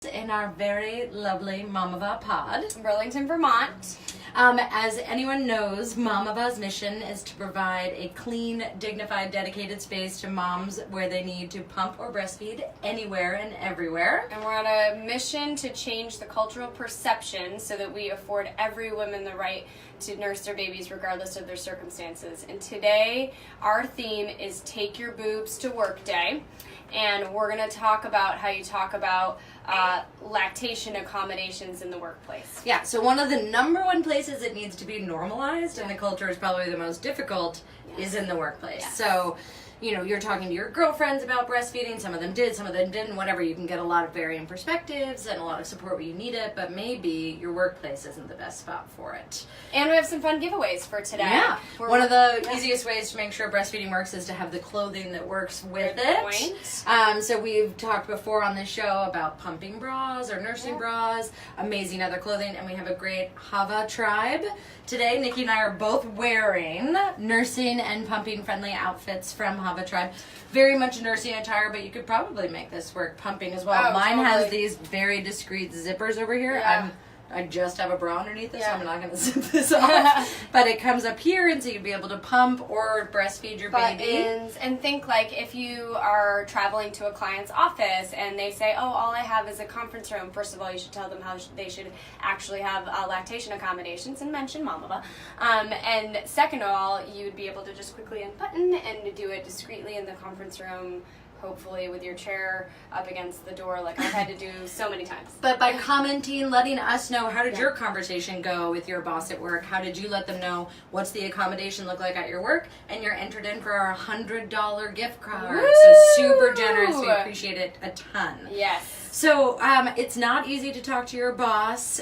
In our very lovely Mamava pod. Burlington, Vermont. As anyone knows, Mamava's mission is to provide a clean, dignified, dedicated space to moms where they need to pump or breastfeed anywhere and everywhere. And we're on a mission to change the cultural perception so that we afford every woman the right to nurse their babies regardless of their circumstances. And today, our theme is Take Your Boobs to Work Day. And we're going to talk about how you talk about lactation accommodations in the workplace. Yeah, so one of the number one places it needs to be normalized, and the culture is probably the most difficult, is in the workplace. Yes. So, you know, you're talking to your girlfriends about breastfeeding. Some of them did, some of them didn't, whatever. You can get a lot of varying perspectives and a lot of support when you need it, but maybe your workplace isn't the best spot for it. And we have some fun giveaways for today. Yeah. One of the easiest ways to make sure breastfeeding works is to have the clothing that works with it. So we've talked before on this show about pumping bras or nursing bras, amazing other clothing, and we have a great Hava tribe. Today, Nikki and I are both wearing nursing and pumping friendly outfits from Hava tribe. Very much nursing attire, but you could probably make this work pumping as well. Oh, Mine totally. has these very discreet zippers over here. Yeah. I just have a bra underneath this, so Yeah. I'm not going to zip this off. But it comes up here, and so you'd be able to pump or breastfeed your baby. Buttons, and think like if you are traveling to a client's office and they say, oh, all I have is a conference room. First of all, you should tell them how they should actually have lactation accommodations and mention Mamava. And second of all, you'd be able to just quickly unbutton and do it discreetly in the conference room, hopefully with your chair up against the door like I've had to do so many times. But by commenting, letting us know, how did your conversation go with your boss at work? How did you let them know what's the accommodation look like at your work? And you're entered in for our $100 gift card. Woo! So super generous. We appreciate it a ton. Yes. So it's not easy to talk to your boss,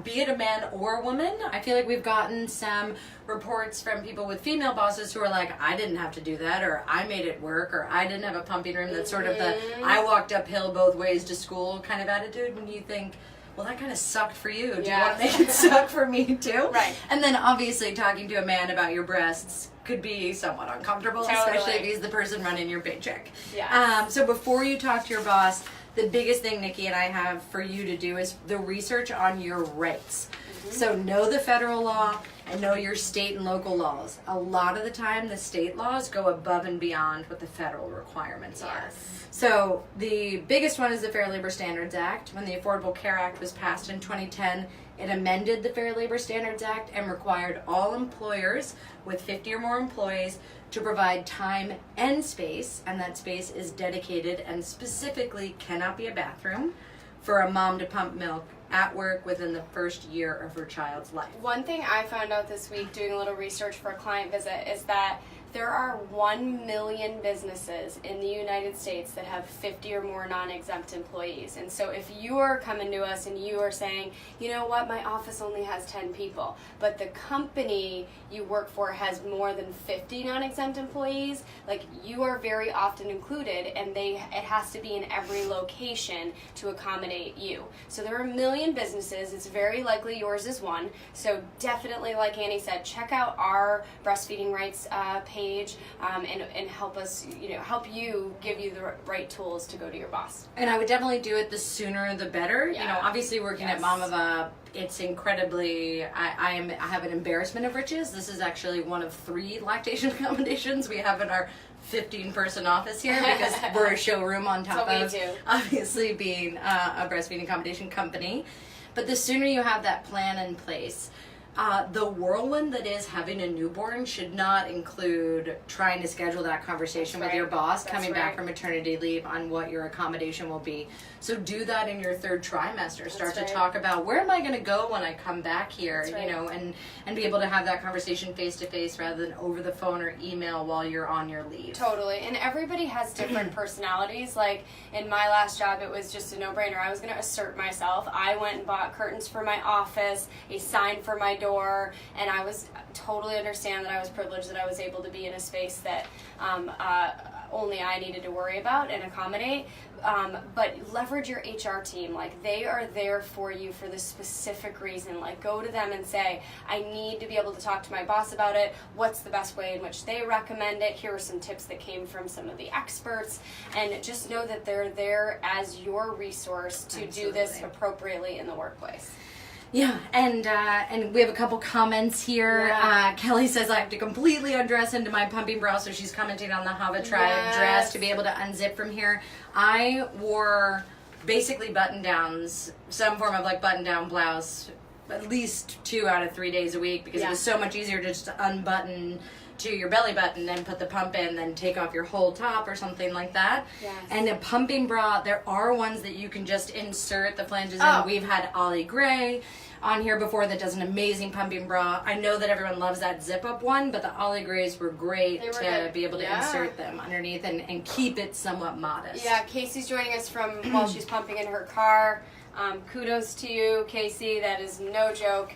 be it a man or a woman. I feel like we've gotten some reports from people with female bosses who are like, I didn't have to do that, or I made it work, or I didn't have a pumping room. That's sort of the I walked uphill both ways to school kind of attitude. And you think, well, that kind of sucked for you. Do you want to make it suck for me too? Right. And then obviously talking to a man about your breasts could be somewhat uncomfortable, especially if he's the person running your paycheck. Yes. So before you talk to your boss, the biggest thing Nikki and I have for you to do is the research on your rights. So know the federal law and know your state and local laws. A lot of the time, the state laws go above and beyond what the federal requirements are. So the biggest one is the Fair Labor Standards Act. When the Affordable Care Act was passed in 2010, it amended the Fair Labor Standards Act and required all employers with 50 or more employees to provide time and space, and that space is dedicated and specifically cannot be a bathroom, for a mom to pump milk at work within the first year of her child's life. One thing I found out this week doing a little research for a client visit is that there are 1 million businesses in the United States that have 50 or more non-exempt employees. And so if you are coming to us and you are saying, you know what, my office only has 10 people, but the company you work for has more than 50 non-exempt employees, like you are very often included, and it has to be in every location to accommodate you. So there are 1 million businesses. It's very likely yours is one. So definitely, like Annie said, check out our breastfeeding rights page and help us, help you, give you the right tools to go to your boss. And I would definitely do it the sooner the better. Yeah. You know, obviously working at Mamava, it's incredibly, I have an embarrassment of riches. This is actually one of 3 lactation accommodations we have in our 15-person office here because we're a showroom on top of obviously being a breastfeeding accommodation company. But the sooner you have that plan in place, the whirlwind that is having a newborn should not include trying to schedule that conversation with your boss coming back from maternity leave on what your accommodation will be. So do that in your 3rd trimester. Start to talk about, where am I going to go when I come back here, and be able to have that conversation face to face rather than over the phone or email while you're on your leave. Totally. And everybody has different personalities. Like in my last job, it was just a no-brainer. I was going to assert myself. I went and bought curtains for my office, a sign for my door, and I was totally understand that I was privileged that I was able to be in a space that only I needed to worry about and accommodate. But leverage your HR team. Like, they are there for you for this specific reason. Like, go to them and say, I need to be able to talk to my boss about it. What's the best way in which they recommend it? Here are some tips that came from some of the experts. And just know that they're there as your resource to do this appropriately in the workplace. Yeah, and we have a couple comments here. Yeah. Kelly says I have to completely undress into my pumping bra, so she's commenting on the Hava Tribe dress to be able to unzip from here. I wore basically button-downs, some form of like button-down blouse, at least 2 out of 3 days a week, because it was so much easier to just unbutton to your belly button and put the pump in, then take off your whole top or something like that. Yes. And a pumping bra, there are ones that you can just insert the flanges in. We've had Ollie Gray on here before that does an amazing pumping bra. I know that everyone loves that zip-up one, but the Ollie Grays were great to be able to insert them underneath and keep it somewhat modest. Yeah, Casey's joining us from while she's pumping in her car. Kudos to you, Casey. That is no joke.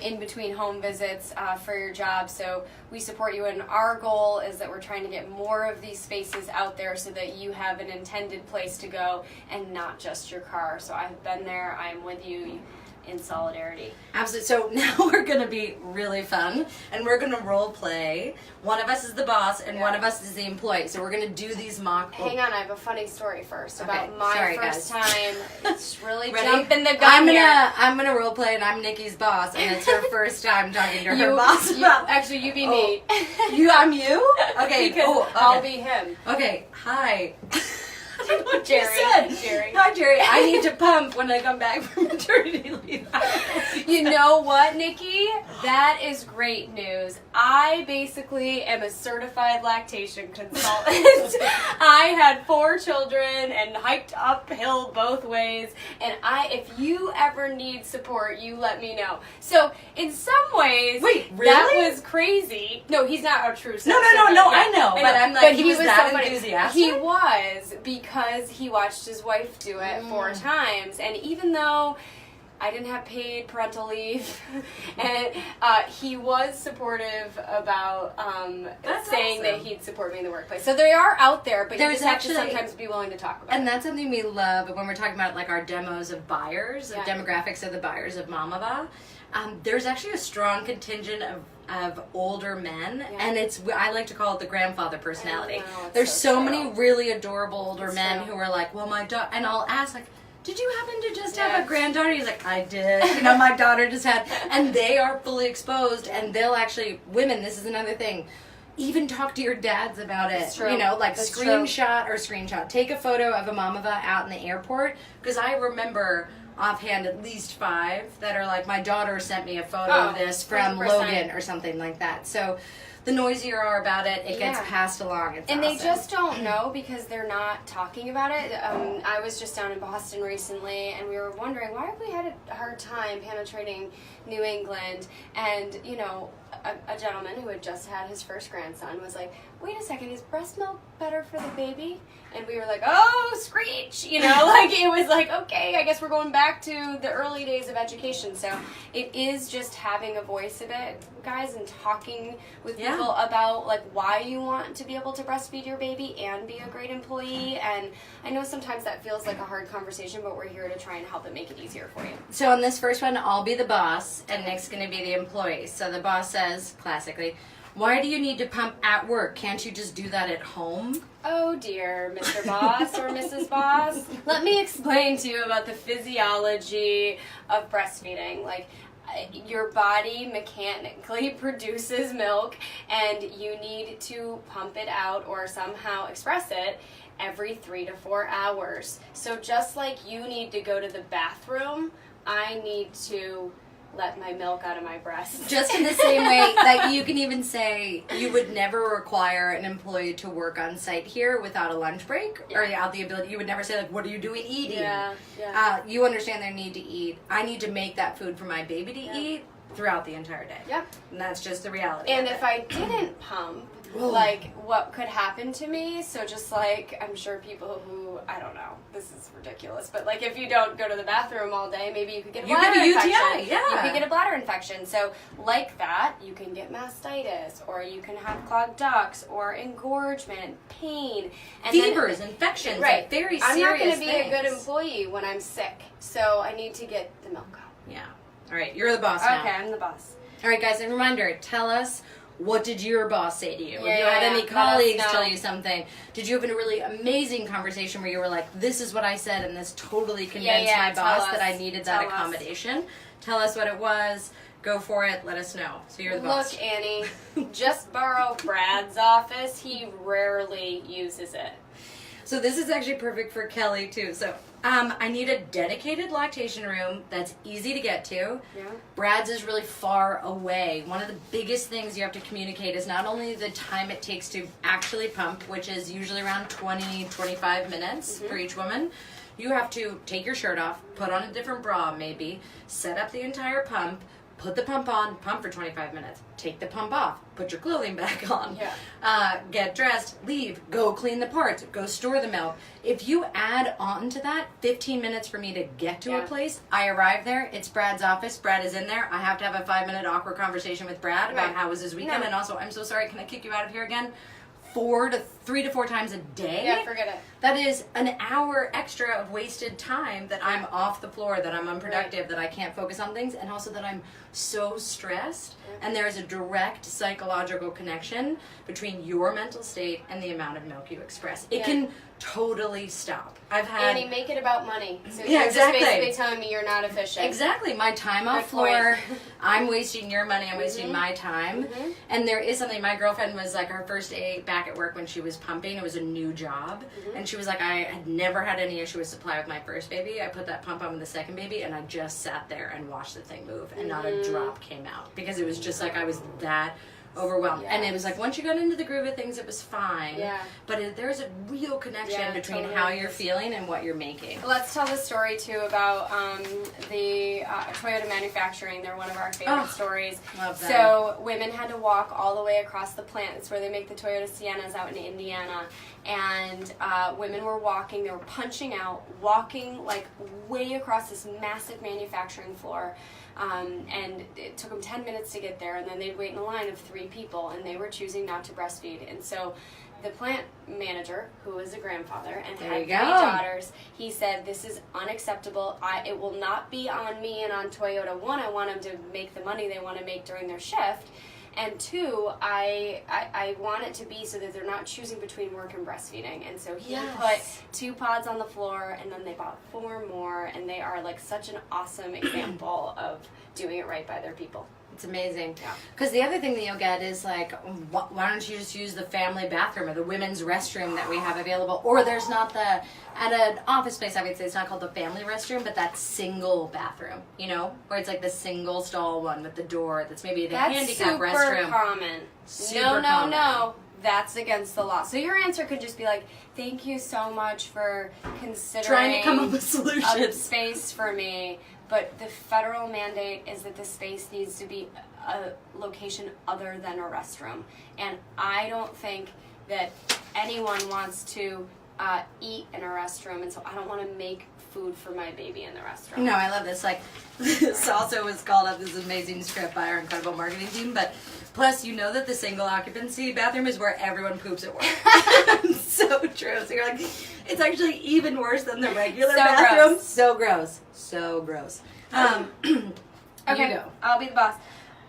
In between home visits for your job. So we support you, and our goal is that we're trying to get more of these spaces out there so that you have an intended place to go and not just your car. So I've been there. I'm with you in solidarity. Absolutely. So now we're going to be really fun, and we're going to role play. One of us is the boss, and one of us is the employee. So we're going to do these mock. Hang on, I have a funny story first about my Sorry, first time. It's really Ready? jumping the gun here. I'm gonna role play, and I'm Nikkie's boss, and it's her first time talking to her boss. Actually, you be me. I'm you? Okay. Because I'll be him. Okay. Hi. I don't know what Jerry. you said. Jerry. Hi, Jerry. I need to pump when I come back from maternity leave. You know what, Nikki? That is great news. I basically am a certified lactation consultant. I had 4 children and hiked uphill both ways. And if you ever need support, you let me know. So in some ways, Wait, really? that was crazy. No, he's not a true No, I know. But I'm like, he was that so enthusiastic? He was, because he watched his wife do it 4 times. And even though I didn't have paid parental leave, and he was supportive about saying that he'd support me in the workplace. So they are out there, but you just have to sometimes be willing to talk about it. And that's something we love when we're talking about like our demos of buyers, the demographics of the buyers of Mamava. There's actually a strong contingent of older men, and I like to call it the grandfather personality. There's so many really adorable older men who are like, well, my daughter, and I'll ask like, did you happen to just have a granddaughter? He's like, I did. You know, my daughter just had, and they are fully exposed, and they'll actually, women, this is another thing, even talk to your dads about it. You know, like screenshot, take a photo of a Mamava out in the airport, because I remember offhand at least 5 that are like, my daughter sent me a photo of this from 100%. Logan or something like that. So the noisier you are about it, it gets passed along. It's awesome. They just don't know because they're not talking about it. I was just down in Boston recently, and we were wondering, why have we had a hard time penetrating New England? And, you know, a gentleman who had just had his first grandson was like, wait a second, is breast milk better for the baby? And we were like, oh, screech! You know, like, it was like, okay, I guess we're going back to the early days of education. So it is just having a voice of it, guys, and talking with people about, like, why you want to be able to breastfeed your baby and be a great employee. And I know sometimes that feels like a hard conversation, but we're here to try and help it make it easier for you. So on this first one, I'll be the boss, and Nick's going to be the employee. So the boss says, classically, why do you need to pump at work? Can't you just do that at home? Oh dear, Mr. Boss or Mrs. Boss. Let me explain to you about the physiology of breastfeeding. Like, your body mechanically produces milk, and you need to pump it out or somehow express it every 3 to 4 hours. So just like you need to go to the bathroom, I need to let my milk out of my breast. Just in the same way, like, you can even say you would never require an employee to work on site here without a lunch break or without the ability. You would never say, like, what are you doing eating? You understand their need to eat. I need to make that food for my baby to eat throughout the entire day. Yep. And that's just the reality. And if I didn't pump, like, what could happen to me? So just like, I'm sure people who I don't know, this is ridiculous, but like if you don't go to the bathroom all day, maybe you could get a You bladder get a UTI, infection. yeah. You could get a bladder infection. So like that, you can get mastitis, or you can have clogged ducts, or engorgement, pain. And Fevers, infections, right. like very I'm serious not going to be things. a good employee when I'm sick, so I need to get the milk out. Yeah. All right, you're the boss now. Okay, I'm the boss. All right, guys, a reminder, tell us, what did your boss say to you? If you Yeah, had any let us colleagues know. tell you something, did you have a really amazing conversation where you were like, this is what I said and this totally convinced my tell boss us. that I needed that Tell us. accommodation? Tell us what it was. Go for it. Let us know. So you're the boss. Look, Annie, just borrow Brad's office. He rarely uses it. So this is actually perfect for Kelly too. So I need a dedicated lactation room that's easy to get to. Yeah. Brad's is really far away. One of the biggest things you have to communicate is not only the time it takes to actually pump, which is usually around 20, 25 minutes for each woman. You have to take your shirt off, put on a different bra maybe, set up the entire pump, put the pump on, pump for 25 minutes, take the pump off, put your clothing back on, get dressed, leave, go clean the parts, go store the milk. If you add on to that 15 minutes for me to get to a place, I arrive there, it's Brad's office, Brad is in there, I have to have a 5-minute awkward conversation with Brad about how was his weekend, and also, I'm so sorry, can I kick you out of here again? 3 to 4 times a day. Yeah, forget it. That is an hour extra of wasted time that I'm off the floor, that I'm unproductive, that I can't focus on things, and also that I'm so stressed. And there is a direct psychological connection between your mental state and the amount of milk you express. It can totally stop. I've had... Annie, make it about money. So Yeah, you're exactly. just basically telling me you're not efficient. Exactly. My time off Good floor, point. I'm wasting your money, I'm wasting my time. And there is something, my girlfriend was like, her first day back at work when she was pumping, it was a new job. And she was like, I had never had any issue with supply with my first baby. I put that pump on with the second baby, and I just sat there and watched the thing move, and not a drop came out. Because it was just like, I was that overwhelmed. And it was like, once you got into the groove of things, it was fine. But there's a real connection between how you're feeling and what you're making. Let's tell the story too about the Toyota manufacturing. They're one of our favorite stories. Love that. So women had to walk all the way across the plant. It's where they make the Toyota Siennas out in Indiana. And women were walking, they were punching out, walking like way across this massive manufacturing floor. And it took them 10 minutes to get there, and then they'd wait in a line of 3 people, and they were choosing not to breastfeed. And so the plant manager, who was a grandfather and had 3 daughters, he said, this is unacceptable. It will not be on me and on Toyota. 1, I want them to make the money they want to make during their shift. And 2, I want it to be so that they're not choosing between work and breastfeeding. And so he put 2 pods on the floor, and then they bought 4 more, and they are like such an awesome example of doing it right by their people. It's amazing. Because the other thing that you'll get is like, why don't you just use the family bathroom or the women's restroom that we have available? Or there's not at an office space, I would say it's not called the family restroom, but that single bathroom, you know? Where it's like the single stall one with the door that's maybe the handicap restroom. Super common. No. That's against the law. So your answer could just be like, thank you so much for considering trying to come up with a solutions. space for me. But the federal mandate is that the space needs to be a location other than a restroom. And I don't think that anyone wants to eat in a restroom, and so I don't want to make food for my baby in the restroom. No, I love this. Like, this also was called up this amazing script by our incredible marketing team, but plus you know that the single occupancy bathroom is where everyone poops at work. So true. So you're like, it's actually even worse than the regular bathroom. Gross. So gross. So gross. Okay, you go. I'll be the boss.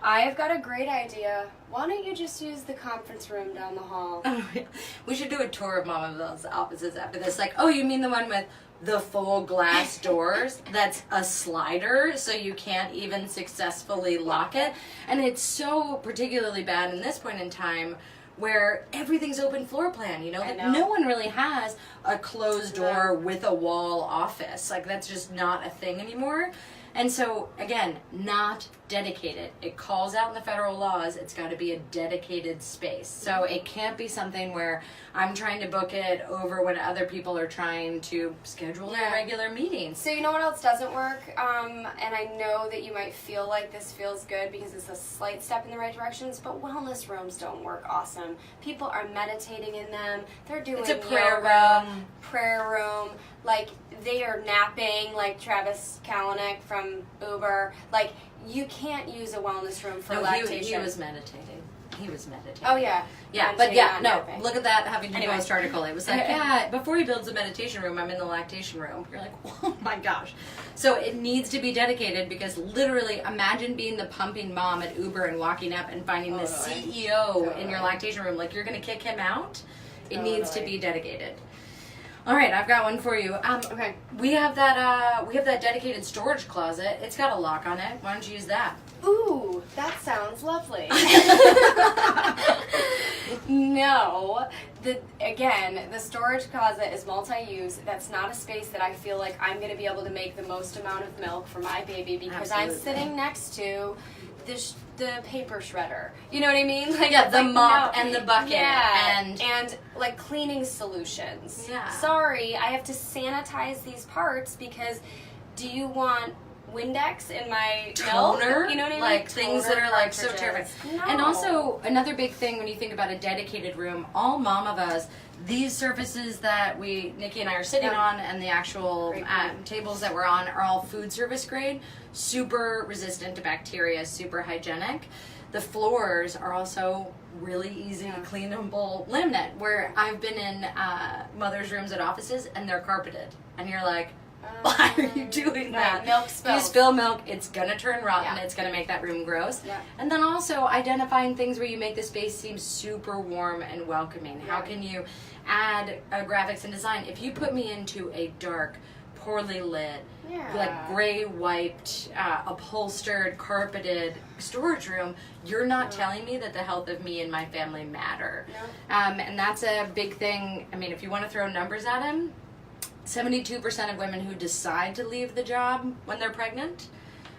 I've got a great idea. Why don't you just use the conference room down the hall? Oh, yeah. We should do a tour of Mom of those offices after this. Like, oh, you mean the one with the full glass doors that's a slider, so you can't even successfully lock it? And it's so particularly bad in this point in time where everything's open floor plan, you know? No one really has a closed door with a wall office. Like, that's just not a thing anymore. And so, again, not dedicated. It calls out in the federal laws, it's got to be a dedicated space. So it can't be something where I'm trying to book it over when other people are trying to schedule their regular meetings. So you know what else doesn't work? And I know that you might feel like this feels good because it's a slight step in the right directions, but wellness rooms don't work awesome. People are meditating in them. They're doing It's a prayer yoga, room. prayer room. Like, they are napping, like Travis Kalanick from Uber. Like, you can't use a wellness room for lactation. He was meditating. He was meditating. Oh, yeah. Yeah, but yeah, no, napping. look at that Huffington Anyway. Post article. It was like, yeah, before he builds a meditation room, I'm in the lactation room. You're like, oh my gosh. So it needs to be dedicated because literally, imagine being the pumping mom at Uber and walking up and finding the CEO in your lactation room. Like, you're going to kick him out? It needs to be dedicated. All right, I've got one for you. Okay. We have that dedicated storage closet. It's got a lock on it. Why don't you use that? Ooh, that sounds lovely. No. The storage closet is multi-use. That's not a space that I feel like I'm going to be able to make the most amount of milk for my baby because I'm sitting next to the paper shredder. You know what I mean? Like, Yeah, the like, mop no. and the bucket. Yeah, and like cleaning solutions. Yeah. Sorry, I have to sanitize these parts because do you want Windex in my toner, milk? You know what I mean? like things that are like so cartridges. terrible. No. And also another big thing when you think about a dedicated room, all Mamavas, these surfaces that Nikki and I are sitting on, and the actual tables that we're on are all food service grade, super resistant to bacteria, super hygienic. The floors are also really easy, cleanable laminate. Where I've been in mothers' rooms at offices and they're carpeted, and you're like, why are you doing that? Milk If spills. you spill milk, it's gonna turn rotten. Yeah. It's gonna make that room gross. Yeah. And then also identifying things where you make the space seem super warm and welcoming. How Yeah. can you add graphics and design? If you put me into a dark, poorly lit, like gray wiped, upholstered, carpeted storage room, you're not telling me that the health of me and my family matter. No. And that's a big thing. I mean, if you want to throw numbers at him, 72% of women who decide to leave the job when they're pregnant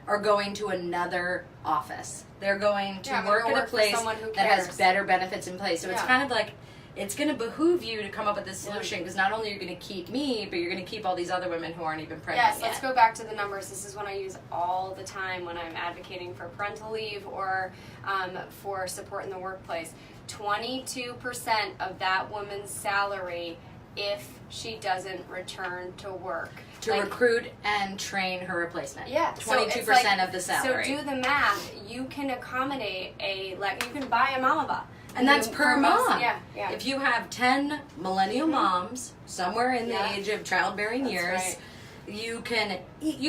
are going to another office. They're going to work at a place that has better benefits in place. So it's kind of like, it's going to behoove you to come up with this solution because not only are you going to keep me, but you're going to keep all these other women who aren't even pregnant Yes, let's go back to the numbers. This is one I use all the time when I'm advocating for parental leave or for support in the workplace. 22% of that woman's salary if she doesn't return to work. To recruit and train her replacement. Yeah. 22% of the salary. So do the math. You can accommodate you can buy a Mamava. And that's per mom. Yeah. If you have 10 millennial moms somewhere in the age of childbearing years, you can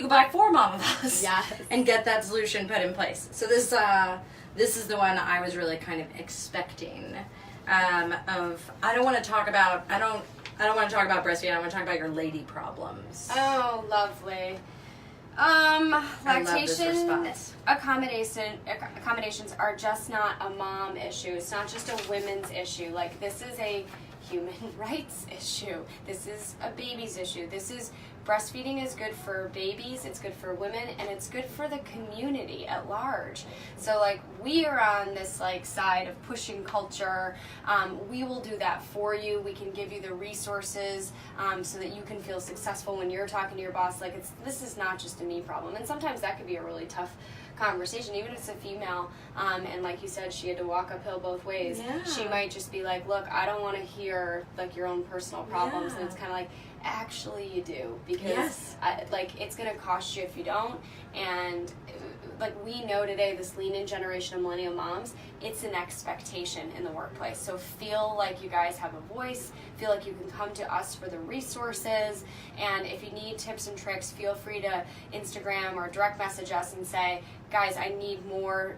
buy 4 Mamavas and get that solution put in place. So this is the one I was really kind of expecting. I don't want to talk about breastfeeding. I want to talk about your lady problems. Oh, lovely. Lactation accommodations are just not a mom issue. It's not just a women's issue. Like, this is a human rights issue. This is a baby's issue. Breastfeeding is good for babies, it's good for women, and it's good for the community at large. So, like, we are on this, like, side of pushing culture. We will do that for you. We can give you the resources so that you can feel successful when you're talking to your boss. Like, this is not just a me problem. And sometimes that could be a really tough conversation, even if it's a female, and like you said, she had to walk uphill both ways. She might just be like, look, I don't want to hear, like, your own personal problems. And it's kind of like, actually you do, because it's going to cost you if you don't. And like, we know today, this lean-in generation of millennial moms, it's an expectation in the workplace. So feel like you guys have a voice, feel like you can come to us for the resources, and if you need tips and tricks, feel free to Instagram or direct message us and say, guys, I need more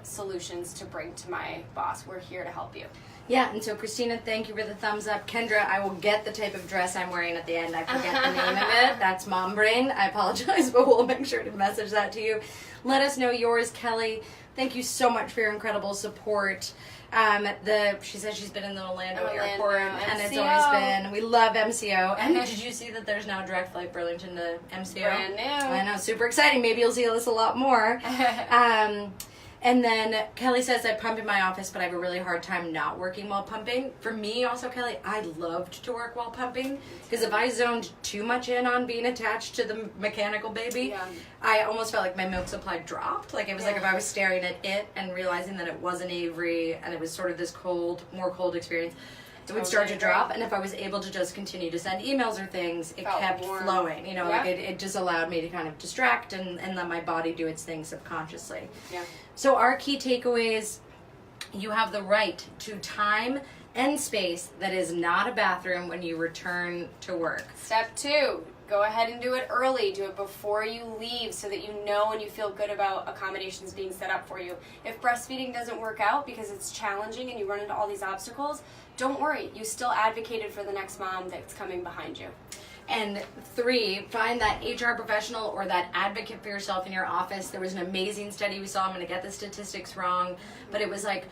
solutions to bring to my boss. We're here to help you. Yeah, and so Christina, thank you for the thumbs up. Kendra, I will get the type of dress I'm wearing at the end. I forget the name of it. That's mom brain. I apologize, but we'll make sure to message that to you. Let us know yours, Kelly. Thank you so much for your incredible support. She says she's been in the Orlando airport, and it's always been. We love MCO. And did you see that there's now a direct flight Burlington to MCO? Brand new. I know, super exciting. Maybe you'll see this a lot more. And then Kelly says, I pump in my office, but I have a really hard time not working while pumping. For me, also, Kelly, I loved to work while pumping. Because if I zoned too much in on being attached to the mechanical baby, I almost felt like my milk supply dropped. Like, it was like if I was staring at it and realizing that it wasn't Avery, and it was sort of this more cold experience, it would start to drop. And if I was able to just continue to send emails or things, it kept flowing. You know, like it just allowed me to kind of distract and let my body do its thing subconsciously. Yeah. So our key takeaways: you have the right to time and space that is not a bathroom when you return to work. Step 2, go ahead and do it early. Do it before you leave so that you know and you feel good about accommodations being set up for you. If breastfeeding doesn't work out because it's challenging and you run into all these obstacles, don't worry. You still advocated for the next mom that's coming behind you. And 3, find that HR professional or that advocate for yourself in your office. There was an amazing study we saw. I'm going to get the statistics wrong, but it was like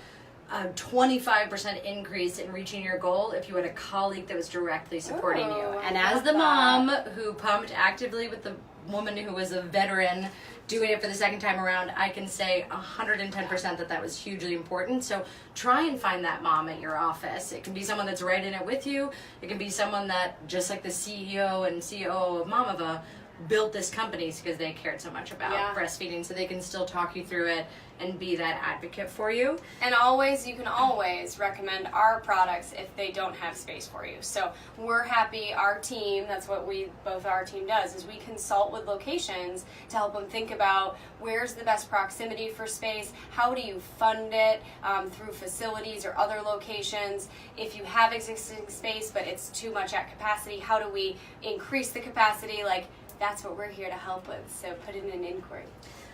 a 25% increase in reaching your goal if you had a colleague that was directly supporting you. And as the mom who pumped actively with the woman who was a veteran doing it for the second time around, I can say 110% that was hugely important. So try and find that mom at your office. It can be someone that's right in it with you. It can be someone that, just like the CEO and COO of Mamava, built this company because they cared so much about breastfeeding, so they can still talk you through it and be that advocate for you. And you can always recommend our products if they don't have space for you. So we're happy, our team, that's what our team does, is we consult with locations to help them think about where's the best proximity for space, how do you fund it through facilities or other locations. If you have existing space but it's too much at capacity, how do we increase the capacity? Like, that's what we're here to help with. So put in an inquiry.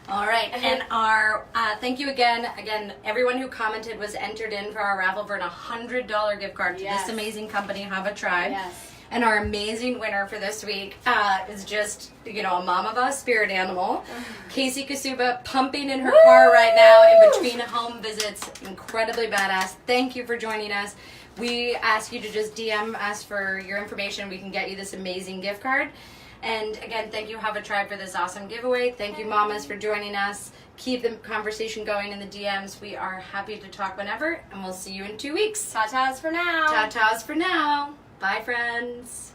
All right, and our thank you again. Again, everyone who commented was entered in for our raffle for a $100 gift card to this amazing company, Have a Tribe. Yes. And our amazing winner for this week is just, a mom of a spirit animal, Casey Kasuba, pumping in her car right now in between home visits. Incredibly badass. Thank you for joining us. We ask you to just DM us for your information. We can get you this amazing gift card. And again, thank you, Have a Tribe, for this awesome giveaway. Thank you, mamas, for joining us. Keep the conversation going in the DMs. We are happy to talk whenever, and we'll see you in 2 weeks. Ta-tas for now. Ta-tas for now. Bye, friends.